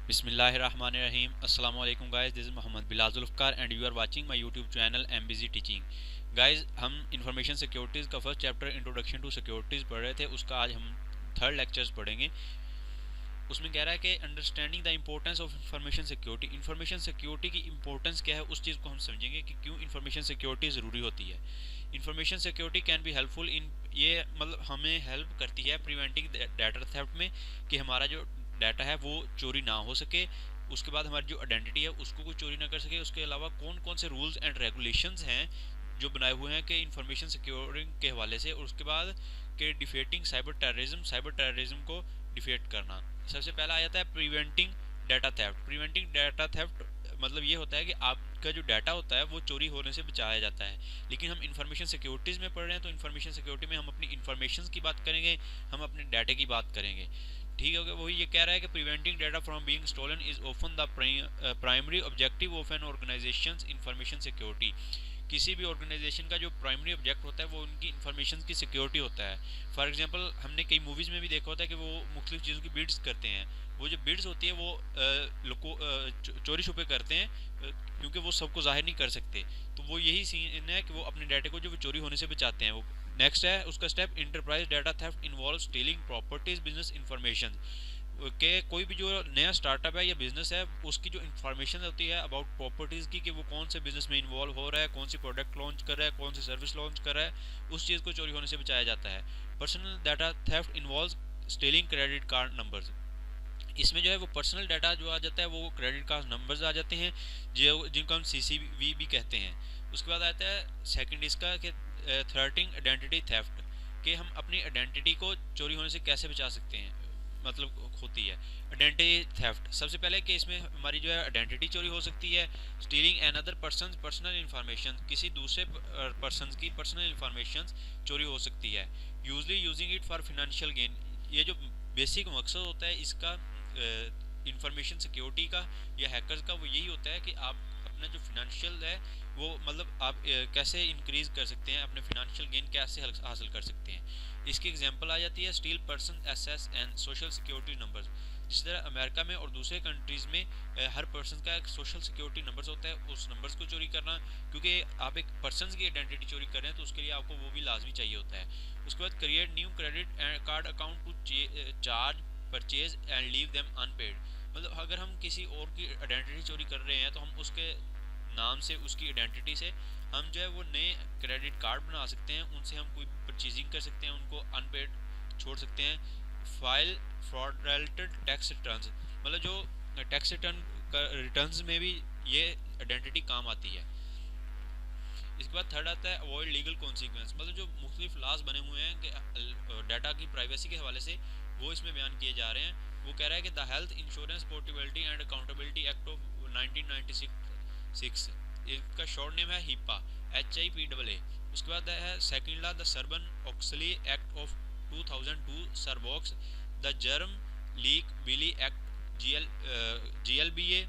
बिस्मिल्लाहिर्रहमानिर्रहीम। अस्सलाम वालेकुम guys, this is Mohammad Bilal Zulfikar and you are watching my YouTube channel MBG teaching. Guys, हम information securities का first chapter introduction to securities पढ़ रहे थे, उसका आज हम थर्ड लेक्चर्स पढ़ेंगे। उसमें कह रहा है कि understanding the importance of information security. Information security की इंपॉर्टेंस क्या है, उस चीज़ को हम समझेंगे कि क्यों इंफॉर्मेशन सिक्योरिटी ज़रूरी होती है। Information security can be helpful in, ये मतलब हमें हेल्प करती है प्रिवेंटिंग डाटा थेफ्ट में, कि हमारा जो डाटा है वो चोरी ना हो सके। उसके बाद हमारी जो आइडेंटिटी है उसको कोई चोरी ना कर सके। उसके अलावा कौन कौन से रूल्स एंड रेगुलेशंस हैं जो बनाए हुए हैं कि इंफॉर्मेशन सिक्योरिंग के हवाले से। और उसके बाद के डिफेटिंग साइबर टेररिज्म, साइबर टेररिज्म को डिफेट करना। सबसे पहला आ जाता है preventing data theft. Preventing data theft मतलब ये होता है कि आपका जो डाटा होता है वो चोरी होने से बचाया जाता है। लेकिन हम इंफॉर्मेशन सिक्योरिटीज़ में पढ़ रहे हैं, तो इंफॉर्मेशन सिक्योरिटी में हम अपनी इंफॉर्मेशन की बात करेंगे, हम अपने डाटे की बात करेंगे। ठीक है, वही ये कह रहा है कि preventing data from being stolen is often the primary objective of an organisation information security. किसी भी ऑर्गेनाइजेशन का जो प्राइमरी ऑब्जेक्ट होता है वो उनकी इन्फॉर्मेशन की सिक्योरिटी होता है। फॉर एग्जांपल, हमने कई मूवीज़ में भी देखा होता है कि वो मुख्तलिफ चीज़ों की बिड्स करते हैं। वो जो बिड्स होती है वो चोरी छुपे करते हैं, क्योंकि वो सबको जाहिर नहीं कर सकते। तो वो यही सीन है कि वो अपने डाटे को जो वो चोरी होने से बचाते हैं। वो नेक्स्ट है उसका step, enterprise data theft involve stealing properties business information. के कोई भी जो नया स्टार्टअप है या बिजनेस है, उसकी जो इन्फॉर्मेशन होती है अबाउट प्रॉपर्टीज़ की, कि वो कौन से बिजनेस में इन्वॉल्व हो रहा है, कौन सी प्रोडक्ट लॉन्च कर रहा है, कौन सी सर्विस लॉन्च कर रहा है, उस चीज़ को चोरी होने से बचाया जाता है। Personal data theft involve stealing credit card numbers. इसमें जो है वो पर्सनल डाटा जो आ जाता है वो क्रेडिट कार्ड नंबर्स आ जाते हैं, जो जिनको हम सीसीवी भी कहते हैं। उसके बाद आता है सेकंड इसका कि थ्रेटिंग आइडेंटिटी थेफ्ट, कि हम अपनी आइडेंटिटी को चोरी होने से कैसे बचा सकते हैं, मतलब होती है आइडेंटिटी थेफ्ट। सबसे पहले कि इसमें हमारी जो है आइडेंटिटी चोरी हो सकती है। Stealing an other person personal information, किसी दूसरे पर्सन की पर्सनल इन्फॉर्मेशन चोरी हो सकती है। Usually using it for financial gain, ये जो बेसिक मकसद होता है इसका इंफॉर्मेशन सिक्योरिटी का या हैकर्स का, वो यही होता है कि आप अपना जो फिनेंशियल है वो मतलब आप कैसे इंक्रीज कर सकते हैं, अपने फिनेंशियल गेन कैसे हासिल कर सकते हैं। इसकी एग्जांपल आ जाती है steal person access and social security numbers. जिस तरह अमेरिका में और दूसरे कंट्रीज़ में हर पर्सन का एक सोशल सिक्योरिटी नंबर्स होता है, उस नंबर्स को चोरी करना, क्योंकि आप एक पर्सन की आइडेंटिटी चोरी कर रहे हैं तो उसके लिए आपको वो भी लाजमी चाहिए होता है। उसके बाद create new credit card account to charge purchase and leave them unpaid. मतलब अगर हम किसी और की आइडेंटिटी चोरी कर रहे हैं तो हम उसके नाम से, उसकी आइडेंटिटी से हम जो है वो नए क्रेडिट कार्ड बना सकते हैं, उनसे हम कोई परचेजिंग कर सकते हैं, उनको अनपेड छोड़ सकते हैं। फाइल फ्रॉडल्टेड टैक्स रिटर्न्स, मतलब जो टैक्स रिटर्न्स में भी ये आइडेंटिटी काम आती है। इसके बाद थर्ड आता है अवॉइड लीगल कॉन्सिक्वेंस, मतलब जो मुख्तलिफ लॉज बने हुए हैं कि डाटा की प्राइवेसी के हवाले से, वो इसमें बयान किए जा रहे हैं। वो कह रहा है कि the health insurance portability and accountability act of 1996, इसका शॉर्ट नेम है हिपा, HIPAA। उसके बाद है second law the Sarbanes Oxley act of 2002 Sarbox, the Gramm Leach Bliley act GLBA,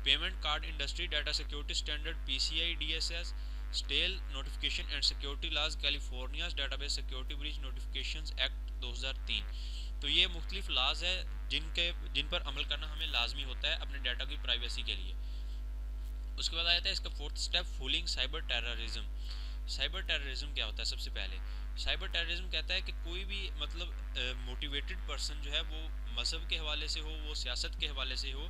payment card industry data security standard PCI DSS, state notification and security laws California database security breach notifications act 2003। तो ये मुख्तलिफ laws है जिन पर अमल करना हमें लाजमी होता है अपने डाटा की प्राइवेसी के लिए। उसके बाद आया था इसका fourth step, fooling cyber terrorism. Cyber terrorism क्या होता है? सबसे पहले साइबर टेररिज्म कहता है कि कोई भी मतलब मोटिवेटेड पर्सन जो है वो मजहब के हवाले से हो, वो सियासत के हवाले से हो,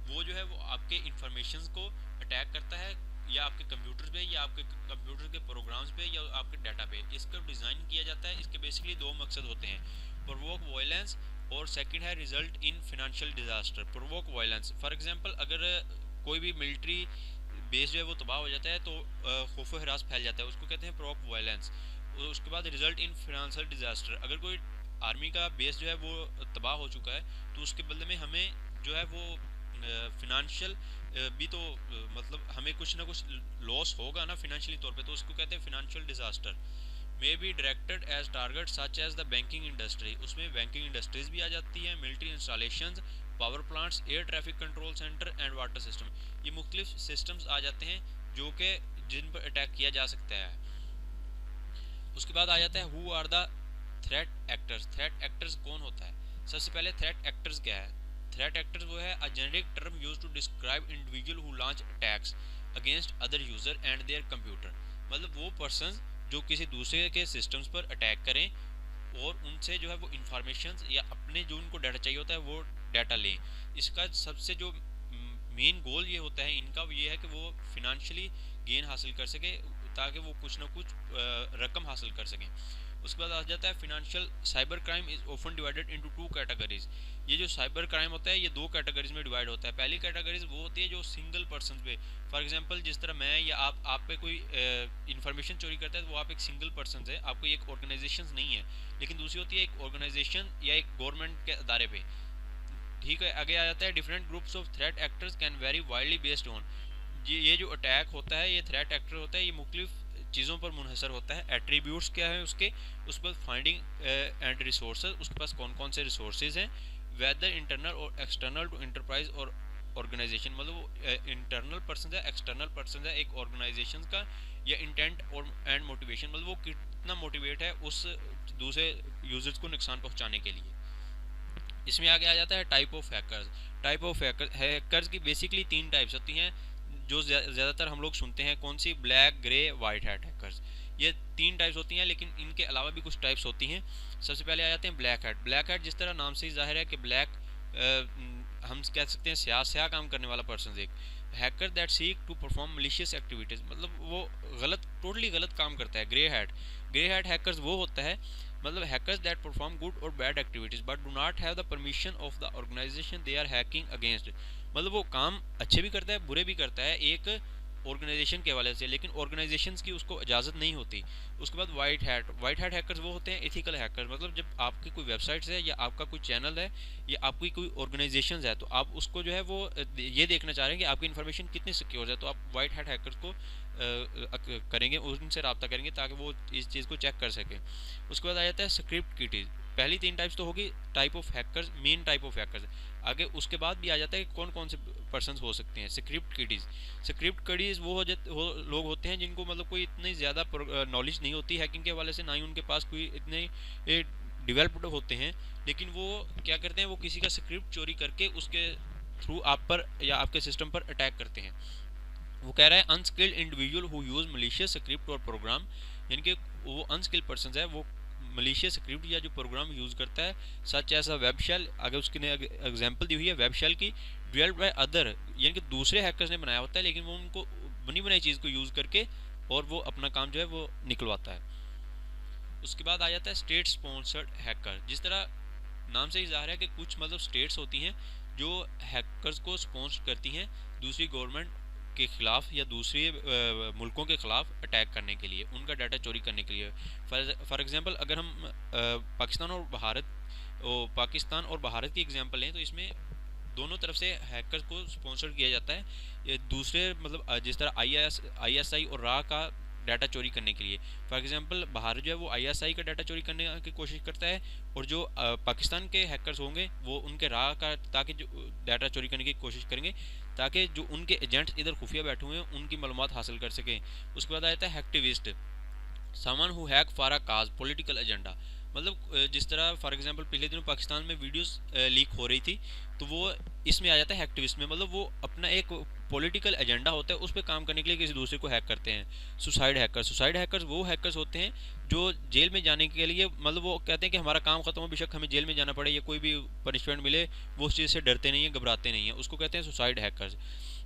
वो जो है वो आपके इंफॉर्मेशन को अटैक करता है, या आपके कंप्यूटर पे, या आपके कंप्यूटर के प्रोग्राम्स पे, या आपके डाटा पे। इसका डिज़ाइन किया जाता है। इसके बेसिकली दो मकसद होते हैं, प्रोवोक वायलेंस, और सेकंड है result in financial disaster. Provoke violence, for example अगर कोई भी मिलिट्री बेस जो है वो तबाह हो जाता है तो खौफ हरास फैल जाता है, उसको कहते हैं प्रोवोक वायलेंस। उसके बाद रिजल्ट इन फिनेंशियल डिजास्टर, अगर कोई आर्मी का बेस जो है वो तबाह हो चुका है तो उसके बदले में हमें जो है वो फिनेंशियल भी तो मतलब हमें कुछ ना कुछ लॉस होगा ना फिनेंशियली तौर पे, तो उसको कहते हैं financial disaster. May be directed as target such as the banking industry, उसमें बैंकिंग इंडस्ट्रीज भी आ जाती है, military installations, power plants, air traffic control centre and water system. ये मुख्तलिफ सिस्टम्स आ जाते हैं जो कि जिन पर अटैक किया जा सकता है। उसके बाद आ जाता है who are the threat actors. Threat actors कौन होता है? सबसे पहले थ्रेट एक्टर्स क्या है? थ्रेट एक्टर्स वो है a generic term used to describe individual who launch attacks against other user and their computer. मतलब वो पर्सन जो किसी दूसरे के सिस्टम्स पर अटैक करें और उनसे जो है वो इंफॉर्मेशन या अपने जो उनको डाटा चाहिए होता है वो डाटा लें। इसका सबसे जो मेन गोल ये होता है इनका, ये है कि वो फिनेंशियली गेन हासिल कर सके ताकि वो कुछ ना कुछ रकम हासिल कर सकें। उसके बाद आ जाता है financial cyber crime is often divided into 2 categories. ये जो साइबर क्राइम होता है ये 2 कैटेगरीज में डिवाइड होता है। पहली कैटेगरीज वो होती है जो सिंगल पर्सन पे, फॉर एग्जांपल जिस तरह मैं या आप पे कोई इन्फॉर्मेशन चोरी करता है तो वो आप एक सिंगल पर्सन है, आपको एक ऑर्गेनाइजेशन नहीं है। लेकिन दूसरी होती है एक ऑर्गेनाइजेशन या एक गवर्नमेंट के अदारे पे। ठीक है, आगे आ जाता है different groups of threat actors can very widely based on. ये जो अटैक होता है, ये थ्रेट एक्टर होता है, ये मुख्तलिफ चीज़ों पर मुनहसर होता है। एट्रीब्यूट्स क्या है उसके, उस पर फाइंडिंग एंड रिसोर्सेज, उसके पास कौन कौन से रिसोर्सेज हैं, वेदर इंटरनल और एक्सटर्नल टू इंटरप्राइज और ऑर्गेनाइजेशन। मतलब वो इंटरनल पर्सन है, एक्सटर्नल पर्सन है एक ऑर्गेनाइजेशन का, या इंटेंट और एंड मोटिवेशन, मतलब वो कितना मोटिवेट है उस दूसरे यूजर्स को नुकसान पहुंचाने के लिए। इसमें आगे आ जाता है type of hackers. Type of hackers की बेसिकली 3 टाइप्स होती हैं जो ज़्यादातर हम लोग सुनते हैं। कौन सी? Black, grey, white hat hackers. ये 3 टाइप्स होती हैं, लेकिन इनके अलावा भी कुछ टाइप्स होती हैं। सबसे पहले आ जाते हैं ब्लैक हैट। ब्लैक हैट जिस तरह नाम से ही जाहिर है कि ब्लैक, हम कह सकते हैं स्याह काम करने वाला पर्सन एक hacker that seek to perform malicious activities, मतलब वो टोटली गलत काम करता है। ग्रे हैट हैकर्स वो होता है, मतलब हैकर्स दैट परफॉर्म गुड और bad activities but do not have the permission of the organisation they are hacking against. मतलब वो काम अच्छे भी करता है बुरे भी करता है एक ऑर्गेनाइजेशन के हवाले से, लेकिन ऑर्गेनाइजेशन की उसको इजाज़त नहीं होती। उसके बाद वाइट हैट हैकर्स वो होते हैं एथिकल हैकर्स। मतलब जब आपकी कोई वेबसाइट्स है या आपका कोई चैनल है या आपकी कोई ऑर्गेनाइजेशन है तो आप उसको जो है वो ये देखना चाह रहे हैं कि आपकी इन्फॉर्मेशन कितनी सिक्योर है, तो आप वाइट हैट हैकर्स को करेंगे, उनसे रब्ता करेंगे ताकि वो इस चीज़ को चेक कर सकें। उसके बाद आ जाता है स्क्रिप्ट किडीज। पहली 3 टाइप्स तो होगी type of hackers, main type of hackers. आगे उसके बाद भी आ जाता है कि कौन कौन से पर्सन्स हो सकते हैं। स्क्रिप्ट किडीज वो लोग होते हैं जिनको मतलब कोई इतनी ज़्यादा नॉलेज नहीं होती हैकिंग के हवाले से, ना ही उनके पास कोई इतने डेवलप्ड होते हैं, लेकिन वो क्या करते हैं, वो किसी का स्क्रिप्ट चोरी करके उसके थ्रू आप पर या आपके सिस्टम पर अटैक करते हैं। वो कह रहा है unskilled individual who use malicious script और प्रोग्राम, यानी कि वो अनस्किल्ड पर्सन है, वो मलिशियस स्क्रिप्ट या जो प्रोग्राम यूज़ करता है, सच ऐसा वेब शेल, अगर उसकी एग्जांपल दी हुई है वेब शेल की, डेवलप्ड बाय अदर, यानी कि दूसरे हैकर्स ने बनाया होता है, लेकिन वो उनको बनी बनाई चीज़ को यूज़ करके और वो अपना काम जो है वो निकलवाता है। उसके बाद आ जाता है स्टेट स्पॉन्सर्ड हैकर। जिस तरह नाम से ही ज़ाहिर है कि कुछ मतलब स्टेट्स होती हैं जो हैकर्स को स्पॉन्सर करती हैं दूसरी गवर्नमेंट के ख़िलाफ़ या दूसरे मुल्कों के ख़िलाफ़ अटैक करने के लिए, उनका डाटा चोरी करने के लिए। फॉर एग्जांपल अगर हम पाकिस्तान और भारत की एग्जांपल लें तो इसमें दोनों तरफ से हैकर्स को स्पॉन्सर किया जाता है, ये दूसरे मतलब जिस तरह ISI और रा का डाटा चोरी करने के लिए। फॉर एग्जांपल भारत जो है वो ISI का डाटा चोरी करने की कोशिश करता है, और जो पाकिस्तान के हैकर्स होंगे वो उनके रा का ताकि जो डाटा चोरी करने की कोशिश करेंगे ताकि जो उनके एजेंट्स इधर खुफिया बैठे हुए हैं उनकी मालूमात हासिल कर सकें। उसके बाद आ जाता है hacktivist, someone who hack for a cause political agenda. मतलब जिस तरह फॉर एग्जांपल पिछले दिनों पाकिस्तान में वीडियोस लीक हो रही थी, तो वो इसमें आ जाता है एक्टिविस्ट में, मतलब वो अपना एक पॉलिटिकल एजेंडा होता है उस पर काम करने के लिए किसी दूसरे को हैक करते हैं। सुसाइड हैकर्स वो हैकर्स होते हैं जो जेल में जाने के लिए, मतलब वो कहते हैं कि हमारा काम खत्म हो बेशक हमें जेल में जाना पड़े या कोई भी पनिशमेंट मिले, वो उस चीज़ से डरते नहीं हैं, घबराते नहीं हैं, उसको कहते हैं सुसाइड हैकर्स।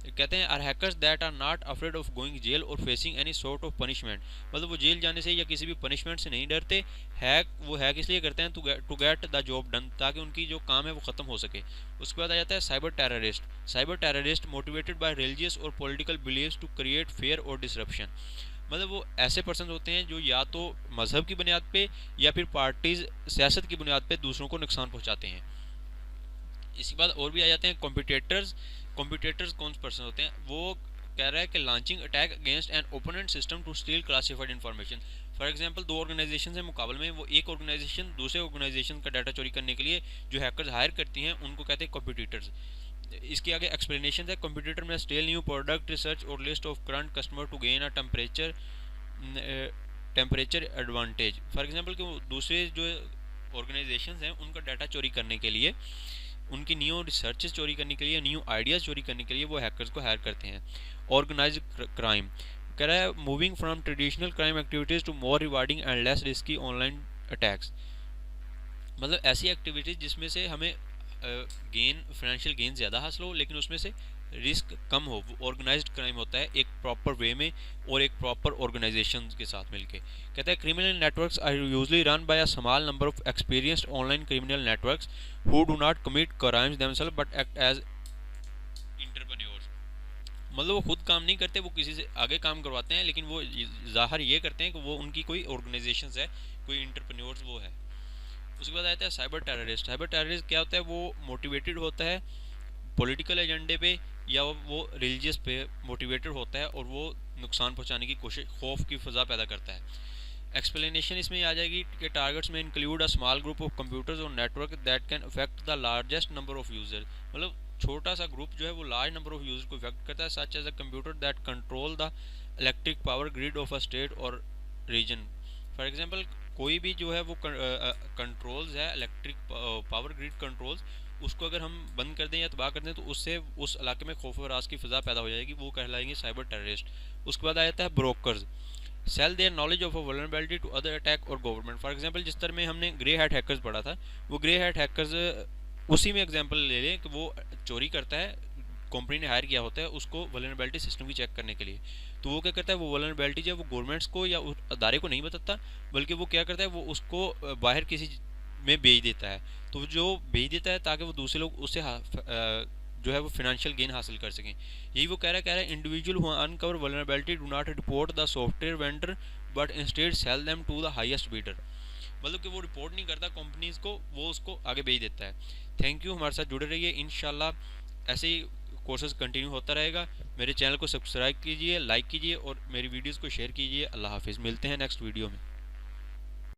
कहते हैं are hackers that are not afraid of going jail और facing any sort of punishment, मतलब वो जेल जाने से या किसी भी पनिशमेंट से नहीं डरते। वो हैक इसलिए करते हैं to get the job done, ताकि उनकी जो काम है वो ख़त्म हो सके। उसके बाद आ जाता है cyber terrorist motivated by religious और political beliefs to create fear और डिसरप्शन। मतलब वो ऐसे पर्सन होते हैं जो या तो मज़हब की बुनियाद पे या फिर पार्टीज सियासत की बुनियाद पे दूसरों को नुकसान पहुंचाते हैं। इसके बाद और भी आ जाते हैं कॉम्पिटिटर्स कौन पर्सन होते हैं, वो कह रहा है कि launching attack against an opponent system to steal classified information. For example 2 organisation के मुकाबले में वो एक ऑर्गेनाइजेशन दूसरे ऑर्गेनाइजेशन का डाटा चोरी करने के लिए जो हैकर्स हायर करती हैं उनको कहते हैं कॉम्पिटिटर्स। इसके आगे एक्सप्लेनेशन है, कंप्यूटर में स्टेल न्यू प्रोडक्ट रिसर्च और list of current customer to gain a temperature advantage. For example कि दूसरे जो ऑर्गेनाइजेशन हैं उनका डाटा चोरी करने के लिए उनकी न्यू रिसर्चेस चोरी करने के लिए, न्यू आइडियाज़ चोरी करने के लिए वो हैकर्स को हायर करते हैं। ऑर्गेनाइज क्राइम कह रहा है moving from traditional crime activities to more rewarding and less risky online attacks, मतलब ऐसी एक्टिविटीज़ जिसमें से हमें गेन, फाइनेंशियल गेन ज़्यादा हासिल हो लेकिन उसमें से रिस्क कम हो, वो ऑर्गेनाइज्ड क्राइम होता है एक प्रॉपर वे में और एक प्रॉपर ऑर्गेनाइजेशन के साथ मिलके। कहता है criminal networks are usually run by a small number of experienced online criminal networks who do not commit crimes themselves but act as entrepreneurs, मतलब वो खुद काम नहीं करते, वो किसी से आगे काम करवाते हैं, लेकिन वो ज़ाहिर ये करते हैं कि वो उनकी कोई ऑर्गेनाइजेशन है, कोई इंटरप्रेन्योर्स वो है। उसके बाद आता है साइबर टेररिस्ट। साइबर टेररिस्ट क्या होता है, वो मोटिवेटेड होता है पॉलिटिकल एजेंडे पे या वो रिलीजियस पे मोटिवेटेड होता है और वो नुकसान पहुंचाने की कोशिश, खौफ की फ़ज़ा पैदा करता है। एक्सप्लेनेशन इसमें आ जाएगी कि टारगेट्स में include a small group of computers और network that can affect the largest number of user, मतलब छोटा सा ग्रुप जो है वो लार्ज नंबर ऑफ यूजर को इफेक्ट करता है, such as a computer that control the electric power grid of a state और रीजन। फॉर एग्जांपल कोई भी जो है वो कंट्रोल्स है, इलेक्ट्रिक पावर ग्रिड कंट्रोल्स, उसको अगर हम बंद कर दें या तबाह कर दें तो उससे उस इलाके में खौफ और राज की फ़ज़ा पैदा हो जाएगी, वो कहलाएंगे साइबर टेररिस्ट। उसके बाद आ जाता है brokers. Sell their knowledge of a vulnerability to other attack और गवर्नमेंट। फॉर एग्जांपल जिस तरह में हमने ग्रे हैट हैकर्स पढ़ा था, वो ग्रे हैट हैकर्स उसी में एग्जांपल ले लें कि वो चोरी करता है, कंपनी ने हायर किया होता है उसको वल्नरेबिलिटी सिस्टम की चेक करने के लिए, तो वो क्या करता है, वो वल्नरेबिलिटी जो है वो गवर्नमेंट्स को या उस अदारे को नहीं बताता, बल्कि वो क्या करता है, वो उसको बाहर किसी में बेच देता है। तो जो बेच देता है ताकि वो दूसरे लोग उससे जो है वो फाइनेंशियल गेन हासिल कर सकें। यही वो कह रहा है individual who uncover vulnerability do not report the software vendor but instead sell them to the highest bidder, मतलब कि वो रिपोर्ट नहीं करता कंपनीज को, वो उसको आगे भेज देता है। थैंक यू, हमारे साथ जुड़े रहिए, इंशाल्लाह ऐसे ही कोर्सेज कंटिन्यू होता रहेगा। मेरे चैनल को सब्सक्राइब कीजिए, लाइक कीजिए और मेरी वीडियोस को शेयर कीजिए। अल्लाह हाफिज़, मिलते हैं नेक्स्ट वीडियो में।